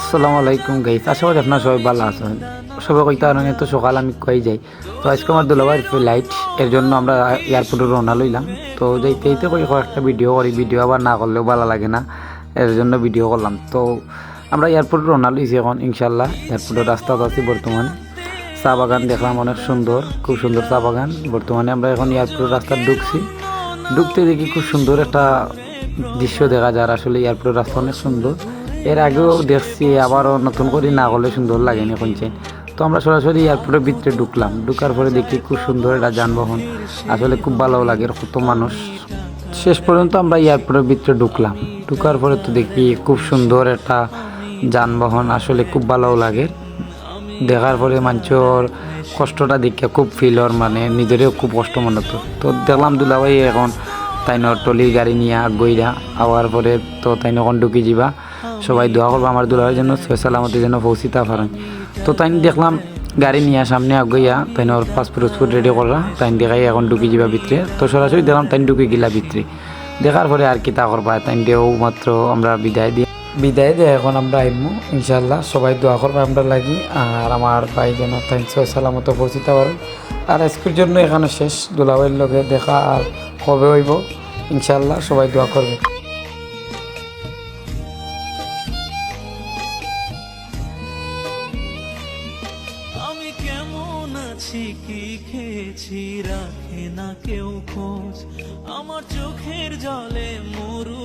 আসসালামু আলাইকুম গাইস, আশা করি আপনারা সবাই ভালো আছেন। সবাই কইতে পারেন তো সকাল আমি কই যাই। তো আজকে আমার দুলাভাইয়ের ফ্লাইট, এর জন্য আমরা এয়ারপোর্টে রওনা লইলাম। তো যাইতে কই একটা ভিডিও করি, ভিডিও আবার না করলেও ভালো লাগে না, এর জন্য ভিডিও করলাম। তো আমরা এয়ারপোর্টে রওনা লইছি এখন ইনশাল্লাহ। এয়ারপোর্টের রাস্তাতে আছি বর্তমানে। চা বাগান দেখলাম অনেক সুন্দর, খুব সুন্দর চা বাগান। বর্তমানে আমরা এখন এয়ারপোর্টের রাস্তা ঢুকছি। ঢুকতে দেখি খুব সুন্দর একটা দৃশ্য দেখা যায়। আসলে এয়ারপোর্টের রাস্তা অনেক সুন্দর। এর আগেও দেখছি, আবারও নতুন করে না করলে সুন্দর লাগেনি কোনছেন। তো আমরা সরাসরি এয়ারপোর্টের ভিতরে ঢুকলাম। ঢুকার পরে দেখি খুব সুন্দর একটা যানবাহন, আসলে খুব ভালো লাগে। কত মানুষ, শেষ পর্যন্ত আমরা এয়ারপোর্টের ভিতরে ঢুকলাম। ঢুকার পরে তো দেখি খুব সুন্দর একটা যানবাহন, আসলে খুব ভালো লাগে। দেখার পরে মানুষের কষ্টটা দেখে খুব ফিলর, মানে নিজেরও খুব কষ্ট মনে হতো। তো দেখলাম দুলাভাই এখন তাইনর টলির গাড়ি নিয়ে গইরা আওয়ার পরে তো তাই এখন ঢুকি যাবা। সবাই দোয়া করবো আমার দুলাভাইয়ের জন্য, সহি সালামতের জন্য পৌঁছিতে পারেন। তো তাই দেখলাম গাড়ি নিয়ে সামনে আগইয়া তাইনর পাসপোর্ট রেডি করা, তাই দেখাই এখন ঢুকি যাবা ভিতরে। তো সরাসরি দেখলাম তাই ঢুকি গেলা ভিতরে। দেখার পরে আর কি তা করবা, তাই দিয়েও মাত্র আমরা বিদায় দিয়ে এখন আমরা আইমু ইনশাল্লাহ। সবাই দোয়া করবো আমরা লাগি, আর আমার ভাই যেন তাই সহি সালামত পৌঁছিতে পারেন। আর আজকের জন্য এখানে শেষ। দুলাভাইয়ের লগে দেখা আর কবে হইব ইনশাল্লাহ, সবাই দোয়া করবে। আমি কেমন আছি, কি খেয়েছি, রাখে না কেউ খোঁজ। আমার চোখের জলে মরু